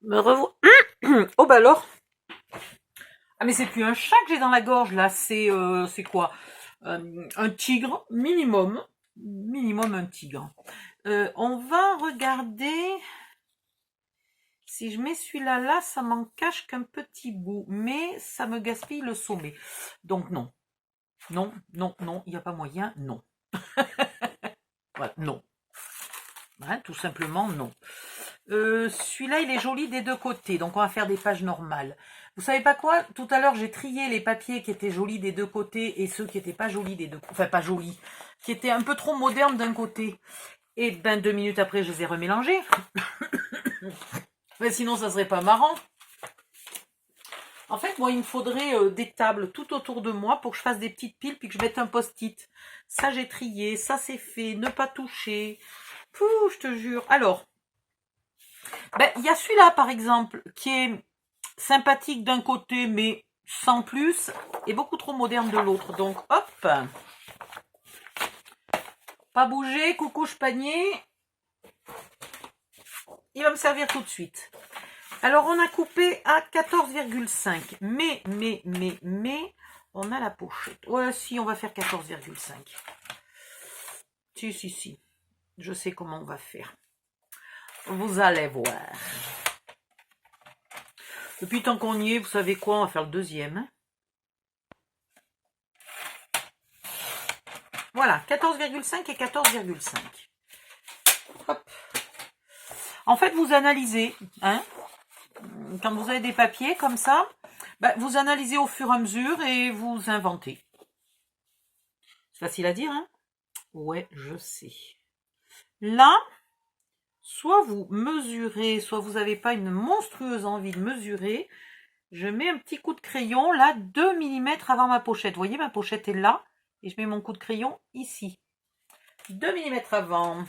Me revois. Oh bah alors. Ah mais c'est plus un chat que j'ai dans la gorge là, c'est quoi? Un tigre minimum, minimum un tigre. On va regarder si je mets celui-là là, ça m'en cache qu'un petit bout, mais ça me gaspille le sommet. Donc non, non, non, non, il n'y a pas moyen, non. Voilà, non. Hein, tout simplement non. Celui-là, il est joli des deux côtés, donc on va faire des pages normales. Vous savez pas quoi? Tout à l'heure, j'ai trié les papiers qui étaient jolis des deux côtés et ceux qui étaient pas jolis des deux côtés. Enfin, pas jolis, qui étaient un peu trop modernes d'un côté. Et ben, 2 minutes après, je les ai remélangés. Mais sinon, ça serait pas marrant. En fait, moi, il me faudrait des tables tout autour de moi pour que je fasse des petites piles puis que je mette un post-it. Ça, j'ai trié, ça, c'est fait, ne pas toucher. Pouh, je te jure. Alors, ben, il y a celui-là, par exemple, qui est sympathique d'un côté, mais sans plus, et beaucoup trop moderne de l'autre. Donc, hop, pas bouger, coucouche panier, il va me servir tout de suite. Alors, on a coupé à 14,5, mais, on a la pochette. Ouais, si, on va faire 14,5. Si, je sais comment on va faire. Vous allez voir. Depuis tant qu'on y est, vous savez quoi, on va faire le deuxième. Voilà, 14,5 et 14,5. Hop. En fait, vous analysez, hein, quand vous avez des papiers comme ça, bah, vous analysez au fur et à mesure et vous inventez. C'est facile à dire, hein? Ouais, je sais. Là, soit vous mesurez, soit vous n'avez pas une monstrueuse envie de mesurer. Je mets un petit coup de crayon, là, 2 mm avant ma pochette. Vous voyez, ma pochette est là, et je mets mon coup de crayon ici. 2 mm avant.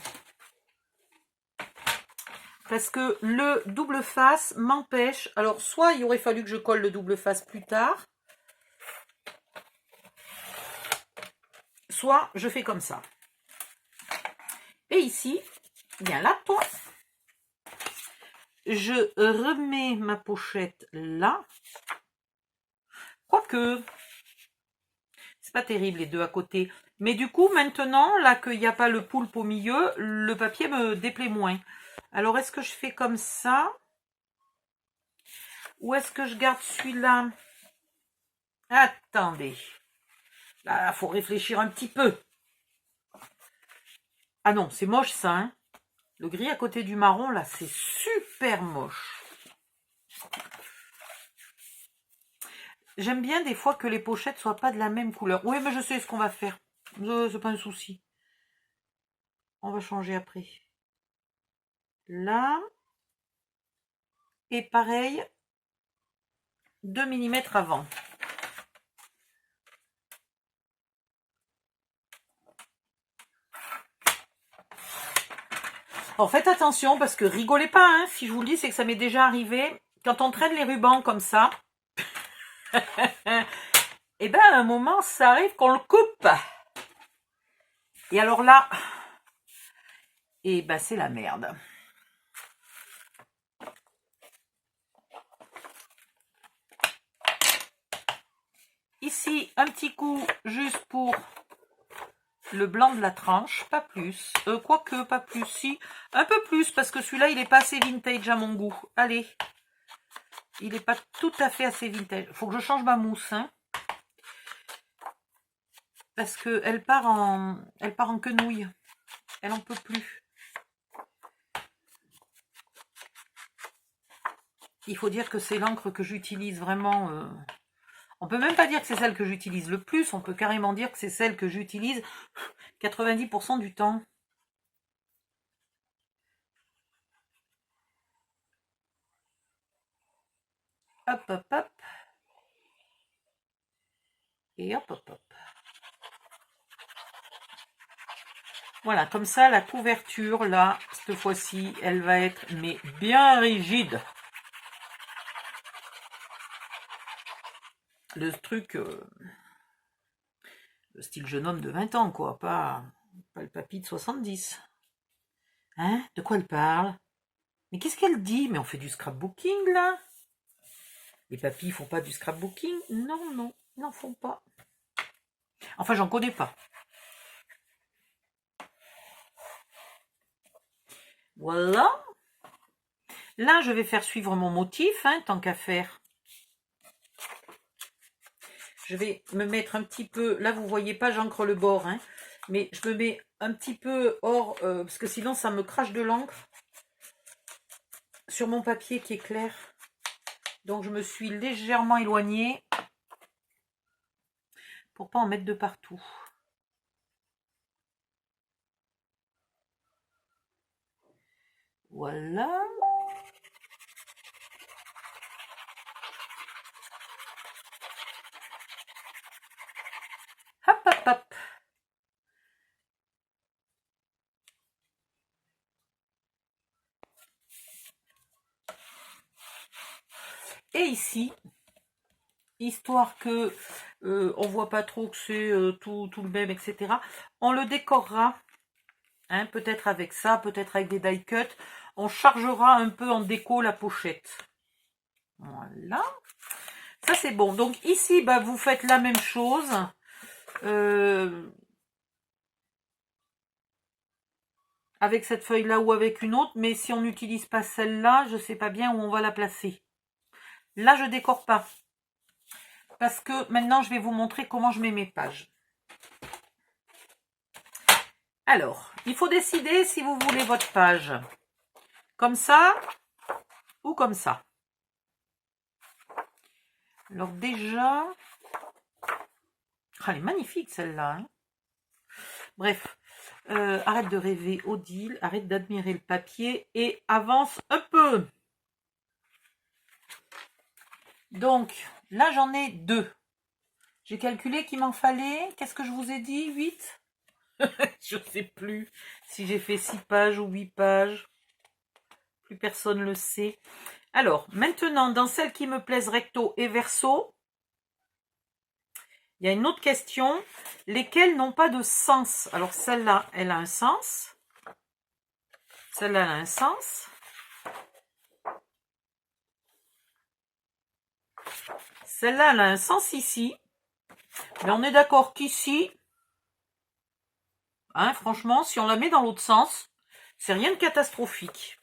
Parce que le double face m'empêche. Alors, soit il aurait fallu que je colle le double face plus tard, soit je fais comme ça. Et ici, bien là, toi, je remets ma pochette là. Quoique, c'est pas terrible les deux à côté. Mais du coup, maintenant, là qu'il n'y a pas le poulpe au milieu, le papier me déplaît moins. Alors, est-ce que je fais comme ça? Ou est-ce que je garde celui-là? Attendez. Là, il faut réfléchir un petit peu. Ah non, c'est moche ça, hein. Le gris à côté du marron, là, c'est super moche. J'aime bien des fois que les pochettes soient pas de la même couleur. Oui, mais je sais ce qu'on va faire. C'est pas un souci. On va changer après. Là. Et pareil, 2 mm avant. Alors faites attention parce que rigolez pas, hein. Si je vous le dis, c'est que ça m'est déjà arrivé. Quand on traîne les rubans comme ça, et ben à un moment, ça arrive qu'on le coupe. Et alors là, et ben c'est la merde. Ici, un petit coup juste pour le blanc de la tranche, pas plus. Quoique, pas plus, si. Un peu plus, parce que celui-là, il n'est pas assez vintage à mon goût. Allez. Il n'est pas tout à fait assez vintage. Faut que je change ma mousse, hein. Parce qu'elle part en quenouille. Elle en peut plus. Il faut dire que c'est l'encre que j'utilise vraiment. On peut même pas dire que c'est celle que j'utilise le plus. On peut carrément dire que c'est celle que j'utilise 90% du temps. Hop, hop, hop. Et hop, hop, hop. Voilà, comme ça, la couverture, là, cette fois-ci, elle va être, mais bien rigide. Le truc, le style jeune homme de 20 ans, quoi, pas le papy de 70. Hein? De quoi elle parle? Mais qu'est-ce qu'elle dit? Mais on fait du scrapbooking, là? Les papis, ils font pas du scrapbooking? Non, non, ils n'en font pas. Enfin, j'en connais pas. Voilà. Là, je vais faire suivre mon motif, hein, tant qu'à faire. Je vais me mettre un petit peu... Là, vous voyez pas, j'encre le bord, hein, mais je me mets un petit peu hors... parce que sinon, ça me crache de l'encre sur mon papier qui est clair. Donc, je me suis légèrement éloignée pour pas en mettre de partout. Voilà. Hop, hop, hop. Et ici, histoire que on voit pas trop que c'est tout le même, etc. On le décorera, hein, peut-être avec ça, peut-être avec des die cuts. On chargera un peu en déco la pochette. Voilà. Ça, c'est bon. Donc ici, bah, vous faites la même chose. Avec cette feuille-là ou avec une autre. Mais si on n'utilise pas celle-là, je ne sais pas bien où on va la placer. Là, je décore pas. Parce que maintenant, je vais vous montrer comment je mets mes pages. Alors, il faut décider si vous voulez votre page comme ça ou comme ça. Alors déjà, elle est magnifique celle-là. Hein. Bref, arrête de rêver, Odile, arrête d'admirer le papier et avance un peu. Donc, là j'en ai 2. J'ai calculé qu'il m'en fallait, qu'est-ce que je vous ai dit, 8? Je ne sais plus si j'ai fait 6 pages ou 8 pages. Plus personne ne le sait. Alors, maintenant, dans celles qui me plaisent recto et verso, il y a une autre question. Lesquelles n'ont pas de sens? Alors, celle-là, elle a un sens. Celle-là, elle a un sens. Celle-là, elle a un sens ici. Mais on est d'accord qu'ici, hein, franchement, si on la met dans l'autre sens, c'est rien de catastrophique.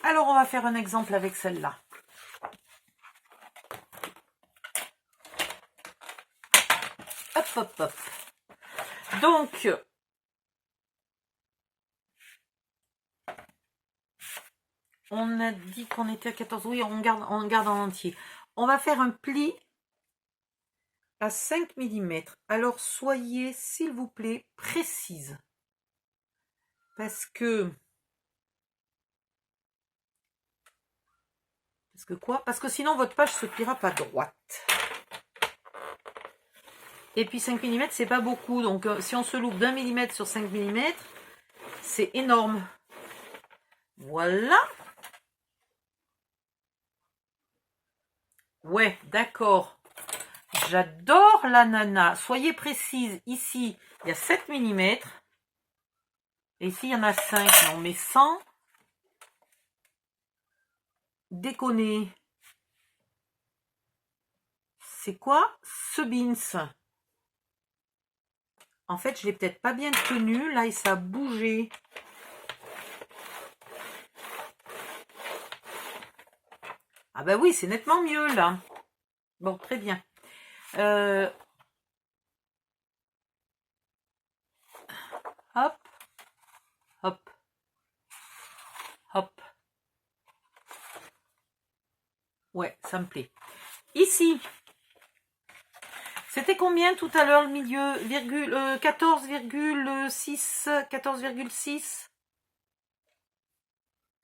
Alors, on va faire un exemple avec celle-là. Hop, hop, hop. Donc, on a dit qu'on était à 14. Oui, on garde en entier. On va faire un pli à 5 mm. Alors, soyez, s'il vous plaît, précise. Parce que quoi? Parce que sinon, votre page se pliera pas droite. Et puis 5 mm, c'est pas beaucoup. Donc, si on se loupe d'1 mm sur 5 mm, c'est énorme. Voilà. Ouais, d'accord. J'adore la nana. Soyez précise. Ici, il y a 7 mm. Et ici, il y en a 5. Non, mais sans déconner. C'est quoi ce beans? En fait, je l'ai peut-être pas bien tenu. Là, et ça a bougé. Ah bah oui, c'est nettement mieux, là. Bon, très bien. Hop. Hop. Hop. Ouais, ça me plaît. Ici, c'était combien tout à l'heure le milieu? 14,6, 14,6,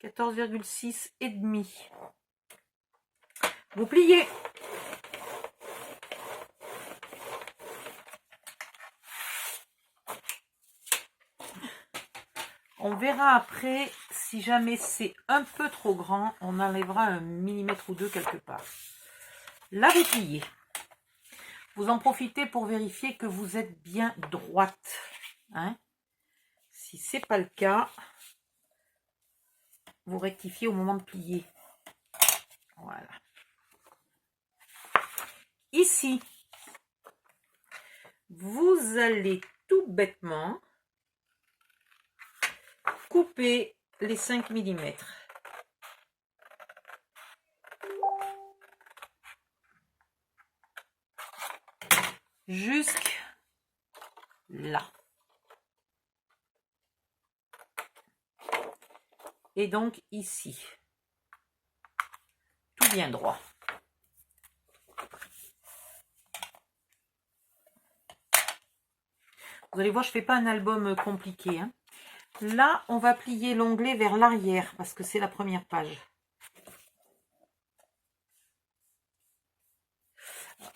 14,6 et demi. Vous pliez. On verra après, si jamais c'est un peu trop grand, on enlèvera 1 millimètre ou 2 quelque part. Là, vous pliez. Vous en profitez pour vérifier que vous êtes bien droite. Hein? Si ce n'est pas le cas, vous rectifiez au moment de plier. Voilà. Ici, vous allez tout bêtement couper les 5 mm. Jusque là. Et donc ici. Tout bien droit. Vous allez voir, je ne fais pas un album compliqué. Hein. Là, on va plier l'onglet vers l'arrière parce que c'est la première page.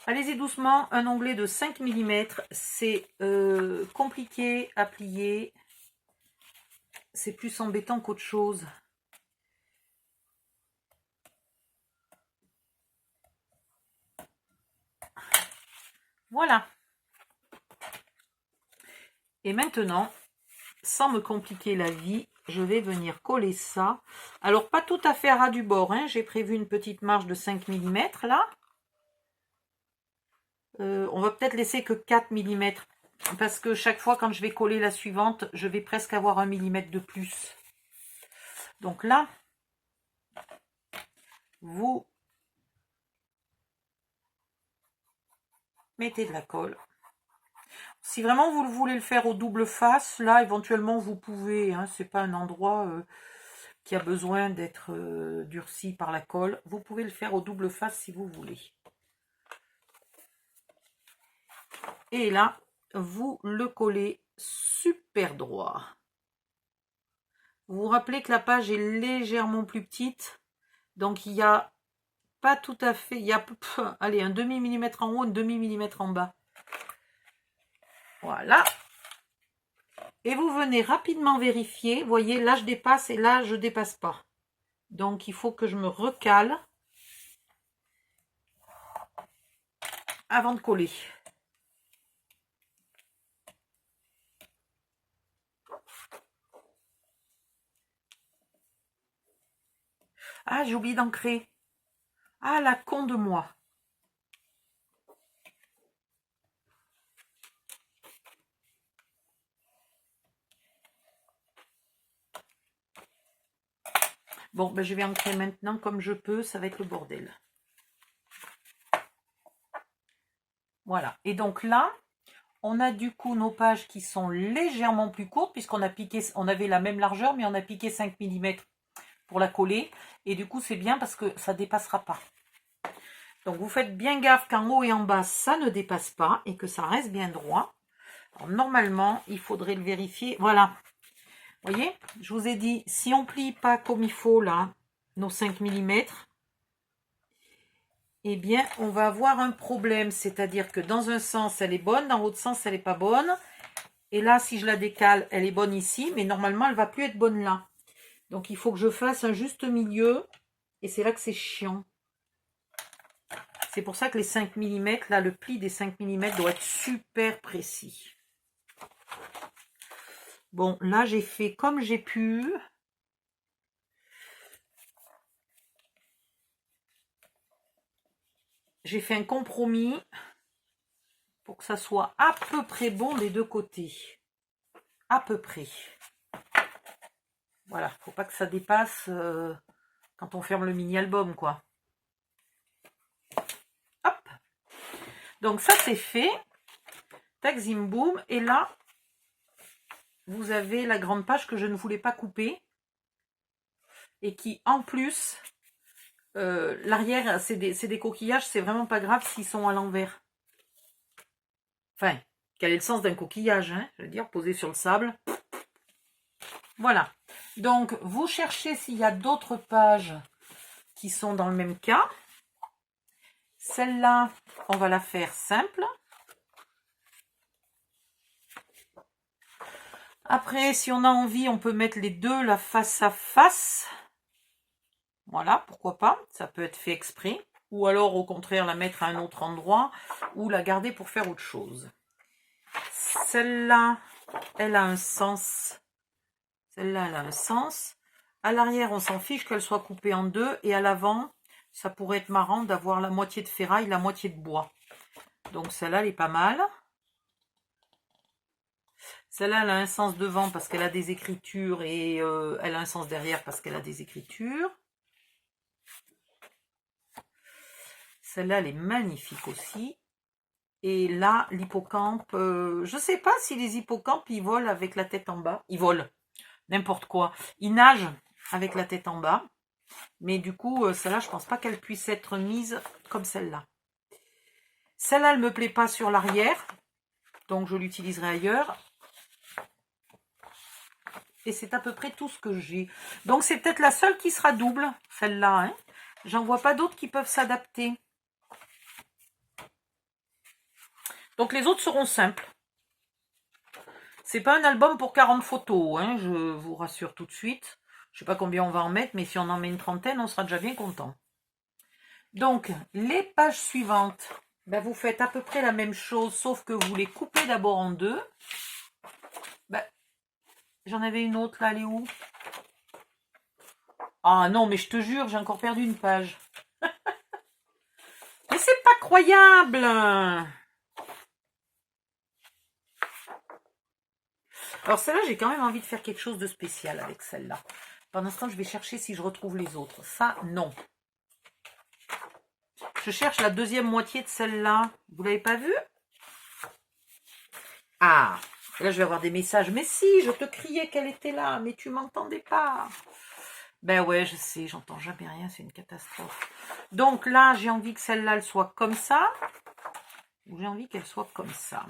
Allez-y doucement, un onglet de 5 mm, c'est compliqué à plier. C'est plus embêtant qu'autre chose. Voilà. Et maintenant, sans me compliquer la vie, je vais venir coller ça. Alors, pas tout à fait à ras du bord. Hein. J'ai prévu une petite marge de 5 mm là. On va peut-être laisser que 4 mm. Parce que chaque fois, quand je vais coller la suivante, je vais presque avoir 1 mm de plus. Donc là, vous mettez de la colle. Si vraiment vous voulez le faire au double face, là éventuellement vous pouvez, hein, c'est pas un endroit qui a besoin d'être durci par la colle. Vous pouvez le faire au double face si vous voulez. Et là, vous le collez super droit. Vous vous rappelez que la page est légèrement plus petite, donc il n'y a pas tout à fait, il y a allez, un demi-millimètre en haut, un demi-millimètre en bas. Voilà. Et vous venez rapidement vérifier. Vous voyez, là je dépasse et là je dépasse pas. Donc il faut que je me recale avant de coller. Ah, j'ai oublié d'ancrer. Ah, la con de moi. Bon, ben, je vais ancrer maintenant comme je peux. Ça va être le bordel. Voilà. Et donc là, on a du coup nos pages qui sont légèrement plus courtes puisqu'on a piqué, on avait la même largeur, mais on a piqué 5 mm pour la coller. Et du coup, c'est bien parce que ça ne dépassera pas. Donc, vous faites bien gaffe qu'en haut et en bas, ça ne dépasse pas et que ça reste bien droit. Alors, normalement, il faudrait le vérifier. Voilà. Vous voyez, je vous ai dit, si on plie pas comme il faut, là, nos 5 mm, eh bien, on va avoir un problème. C'est-à-dire que dans un sens, elle est bonne, dans l'autre sens, elle n'est pas bonne. Et là, si je la décale, elle est bonne ici, mais normalement, elle ne va plus être bonne là. Donc, il faut que je fasse un juste milieu. Et c'est là que c'est chiant. C'est pour ça que les 5 mm, là, le pli des 5 mm doit être super précis. Bon, là, j'ai fait comme j'ai pu. J'ai fait un compromis pour que ça soit à peu près bon des deux côtés. À peu près. Voilà, faut pas que ça dépasse quand on ferme le mini-album, quoi. Hop. Donc ça, c'est fait. Tac, zim, boum. Et là, vous avez la grande page que je ne voulais pas couper. Et qui, en plus, l'arrière, c'est des coquillages. C'est vraiment pas grave s'ils sont à l'envers. Enfin, quel est le sens d'un coquillage, hein? Je veux dire, posé sur le sable. Voilà. Donc, vous cherchez s'il y a d'autres pages qui sont dans le même cas. Celle-là, on va la faire simple. Après, si on a envie, on peut mettre les deux là face à face. Voilà, pourquoi pas. Ça peut être fait exprès. Ou alors, au contraire, la mettre à un autre endroit. Ou la garder pour faire autre chose. Celle-là, elle a un sens. Celle-là, elle a un sens. À l'arrière, on s'en fiche qu'elle soit coupée en deux. Et à l'avant, ça pourrait être marrant d'avoir la moitié de ferraille, la moitié de bois. Donc celle-là, elle est pas mal. Celle-là, elle a un sens devant parce qu'elle a des écritures et elle a un sens derrière parce qu'elle a des écritures. Celle-là, elle est magnifique aussi. Et là, l'hippocampe, je sais pas si les hippocampes, ils volent avec la tête en bas. Ils volent, n'importe quoi. Ils nagent avec la tête en bas. Mais du coup, celle-là, je pense pas qu'elle puisse être mise comme celle-là. Celle-là, elle me plaît pas sur l'arrière. Donc, je l'utiliserai ailleurs. Et c'est à peu près tout ce que j'ai. Donc, c'est peut-être la seule qui sera double, celle-là. Hein. J'en vois pas d'autres qui peuvent s'adapter. Donc, les autres seront simples. C'est pas un album pour 40 photos, hein, je vous rassure tout de suite. Je sais pas combien on va en mettre, mais si on en met une trentaine, on sera déjà bien content. Donc, les pages suivantes, ben, vous faites à peu près la même chose, sauf que vous les coupez d'abord en deux. Ben, j'en avais une autre, là, elle est où? Ah non, mais je te jure, j'ai encore perdu une page. Mais c'est pas croyable! Alors celle-là, j'ai quand même envie de faire quelque chose de spécial avec celle-là. Pendant ce temps, je vais chercher si je retrouve les autres. Ça, non. Je cherche la deuxième moitié de celle-là. Vous l'avez pas vue? Ah, là, je vais avoir des messages. Mais si, je te criais qu'elle était là, mais tu m'entendais pas. Ben ouais, je sais, j'entends jamais rien, c'est une catastrophe. Donc là, j'ai envie que celle-là, elle soit comme ça. Ou j'ai envie qu'elle soit comme ça.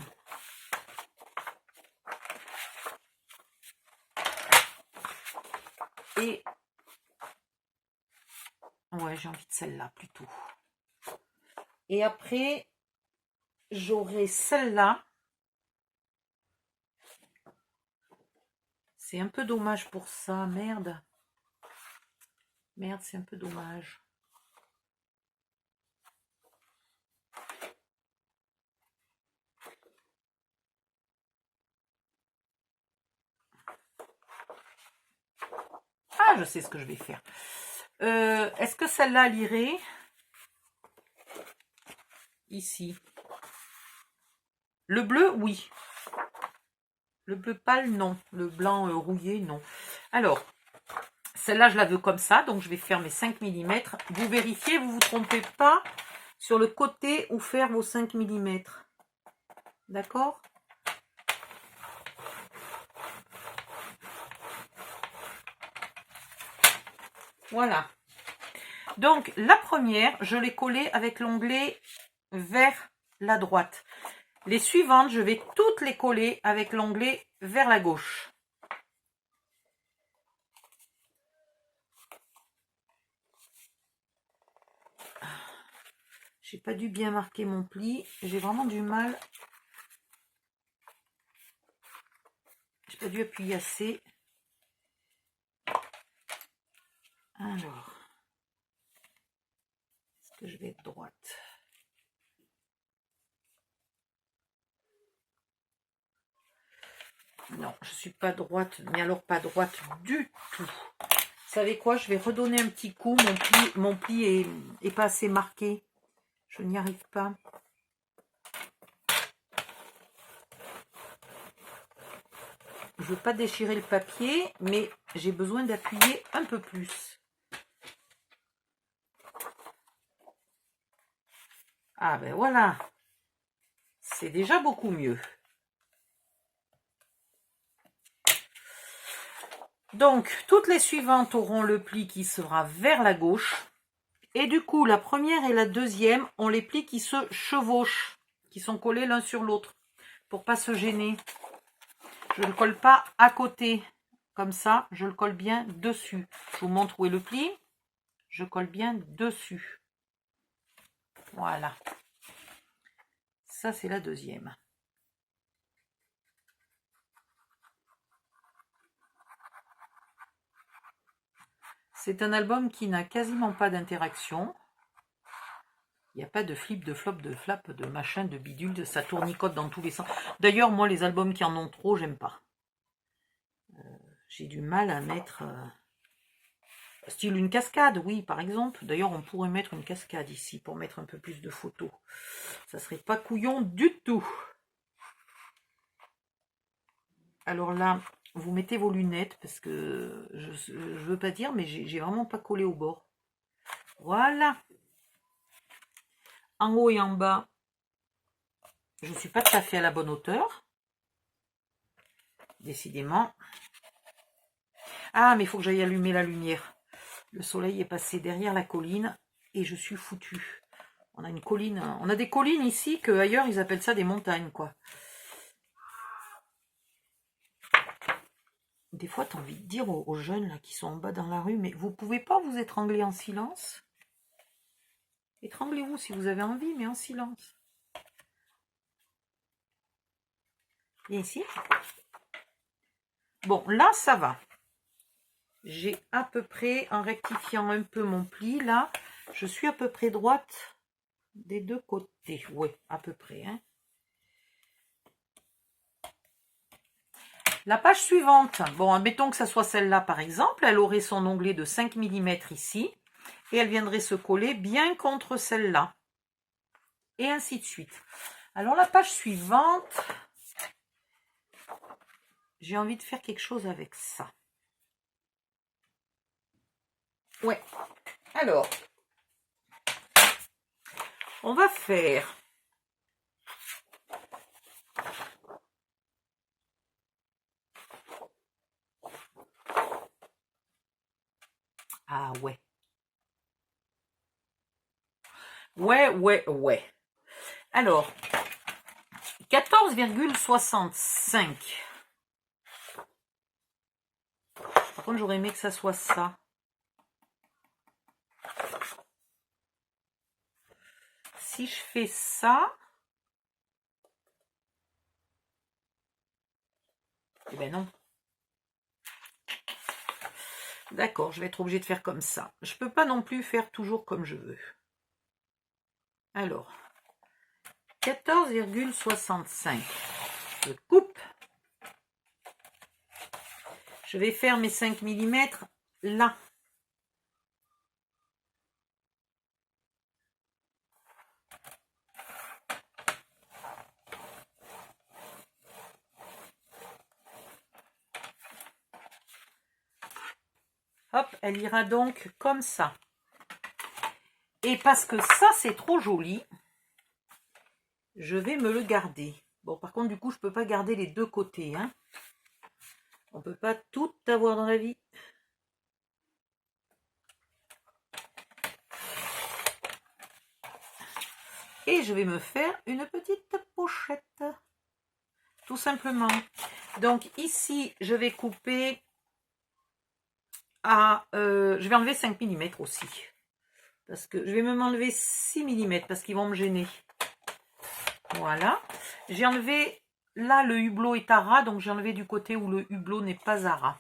Et ouais, j'ai envie de celle-là plutôt. Et après, j'aurai celle-là. C'est un peu dommage pour ça, merde. Merde, c'est un peu dommage. Ah, je sais ce que je vais faire. Est-ce que celle-là l'irait ici? Le bleu, oui. Le bleu pâle, non. Le blanc rouillé, non. Alors, celle-là, je la veux comme ça. Donc, je vais faire mes 5 mm. Vous vérifiez, vous ne vous trompez pas sur le côté où faire vos 5 mm. D'accord? Voilà. Donc, la première, je l'ai collée avec l'onglet vers la droite. Les suivantes, je vais toutes les coller avec l'onglet vers la gauche. J'ai pas dû bien marquer mon pli. J'ai vraiment du mal. J'ai pas dû appuyer assez. Alors, est-ce que je vais être droite? Non, je suis pas droite, mais alors pas droite du tout. Vous savez quoi? Je vais redonner un petit coup. Mon pli est pas assez marqué. Je n'y arrive pas. Je veux pas déchirer le papier, mais j'ai besoin d'appuyer un peu plus. Ah ben voilà. C'est déjà beaucoup mieux. Donc, toutes les suivantes auront le pli qui sera vers la gauche. Et du coup, la première et la deuxième ont les plis qui se chevauchent, qui sont collés l'un sur l'autre, pour pas se gêner. Je ne le colle pas à côté, comme ça, je le colle bien dessus. Je vous montre où est le pli. Je colle bien dessus. Voilà. Ça, c'est la deuxième. C'est un album qui n'a quasiment pas d'interaction. Il n'y a pas de flip, de flop, de flap, de machin, de bidule, de ça tournicote dans tous les sens. D'ailleurs, moi, les albums qui en ont trop, j'aime pas. J'ai du mal à mettre... Style une cascade, oui, par exemple. D'ailleurs, on pourrait mettre une cascade ici pour mettre un peu plus de photos. Ça serait pas couillon du tout. Alors là, vous mettez vos lunettes parce que je veux pas dire, mais j'ai vraiment pas collé au bord. Voilà. En haut et en bas, je suis pas tout à fait à la bonne hauteur. Décidément. Ah, mais il faut que j'aille allumer la lumière. Le soleil est passé derrière la colline et je suis foutue. On a une colline, on a des collines ici que ailleurs ils appellent ça des montagnes, quoi. Des fois, tu as envie de dire aux jeunes là, qui sont en bas dans la rue, mais vous pouvez pas vous étrangler en silence? Étranglez-vous si vous avez envie, mais en silence. Viens ici. Bon, là, ça va. J'ai à peu près, en rectifiant un peu mon pli, là, je suis à peu près droite des deux côtés. Oui, à peu près. Hein. La page suivante, bon, admettons que ça soit celle-là par exemple, elle aurait son onglet de 5 mm ici, et elle viendrait se coller bien contre celle-là. Et ainsi de suite. Alors la page suivante, j'ai envie de faire quelque chose avec ça. Ouais, alors, on va faire... Ah ouais. Ouais. Alors, 14,65. Par contre, j'aurais aimé que ça soit ça. Si je fais ça... Eh ben non. D'accord, je vais être obligée de faire comme ça. Je ne peux pas non plus faire toujours comme je veux. Alors, 14,65. Je coupe. Je vais faire mes 5 mm là. Hop, elle ira donc comme ça. Et parce que ça, c'est trop joli, je vais me le garder. Bon, par contre, du coup, je ne peux pas garder les deux côtés. Hein. On ne peut pas tout avoir dans la vie. Et je vais me faire une petite pochette. Tout simplement. Donc ici, je vais couper à... je vais enlever 5 mm aussi. Parce que je vais même enlever 6 mm parce qu'ils vont me gêner. Voilà. J'ai enlevé... Là, le hublot est à ras, donc j'ai enlevé du côté où le hublot n'est pas à ras.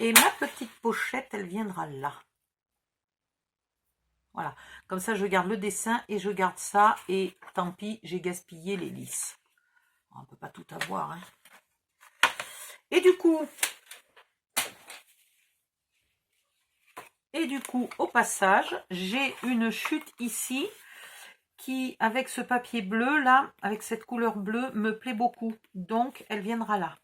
Et ma petite pochette, elle viendra là. Voilà. Comme ça, je garde le dessin et je garde ça. Et tant pis, j'ai gaspillé les lisses. On ne peut pas tout avoir. Hein. Et du coup, au passage, j'ai une chute ici qui, avec ce papier bleu là, avec cette couleur bleue, me plaît beaucoup. Donc, elle viendra là.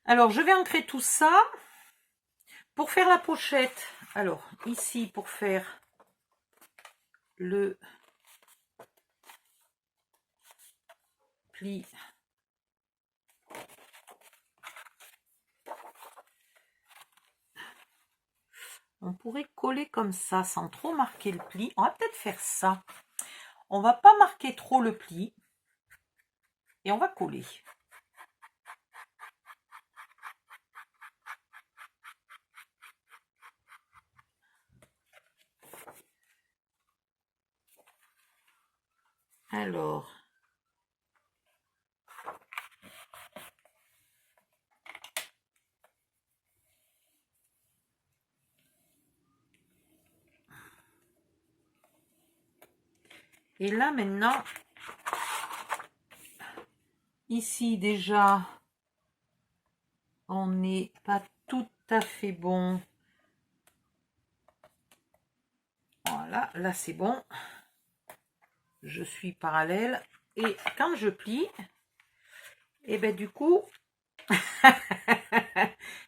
Alors, je vais ancrer tout ça. Pour faire la pochette, alors, ici, pour faire le pli, on pourrait coller comme ça, sans trop marquer le pli. On va peut-être faire ça. On va pas marquer trop le pli. Et on va coller. Alors, et là maintenant, Ici, déjà, on n'est pas tout à fait bon. Voilà, là c'est bon. Je suis parallèle. Et quand je plie, et ben du coup,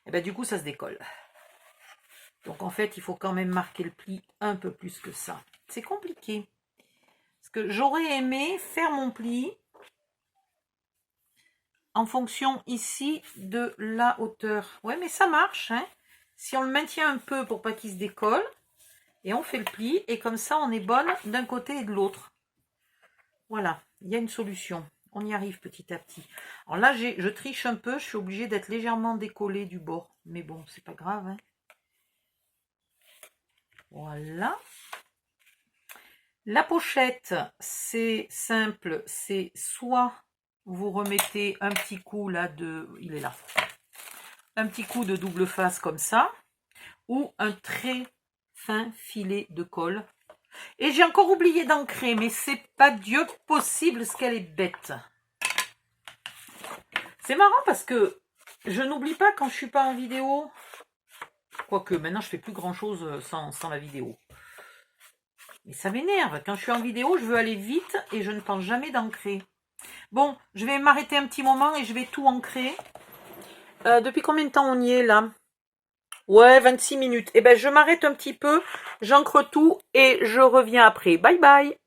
et ben du coup ça se décolle. Donc en fait, il faut quand même marquer le pli un peu plus que ça. C'est compliqué. Parce que j'aurais aimé faire mon pli en fonction ici de la hauteur. Ouais, mais ça marche, hein. Si on le maintient un peu pour pas qu'il se décolle, et on fait le pli, et comme ça on est bonne d'un côté et de l'autre. Voilà, il y a une solution. On y arrive petit à petit. Alors là, je triche un peu, je suis obligée d'être légèrement décollée du bord. Mais bon, c'est pas grave, hein. Voilà. La pochette, c'est simple, c'est soit vous remettez un petit coup là de... Il est là. Un petit coup de double face comme ça, ou un très fin filet de colle. Et j'ai encore oublié d'ancrer, mais c'est pas Dieu possible ce qu'elle est bête. C'est marrant parce que je n'oublie pas quand je suis pas en vidéo. Quoique maintenant je fais plus grand chose sans la vidéo. Mais ça m'énerve. Quand je suis en vidéo, je veux aller vite et je ne pense jamais d'ancrer. Bon, je vais m'arrêter un petit moment et je vais tout ancrer. Depuis combien de temps on y est là? Ouais, 26 minutes. Eh ben, je m'arrête un petit peu, j'ancre tout et je reviens après. Bye bye.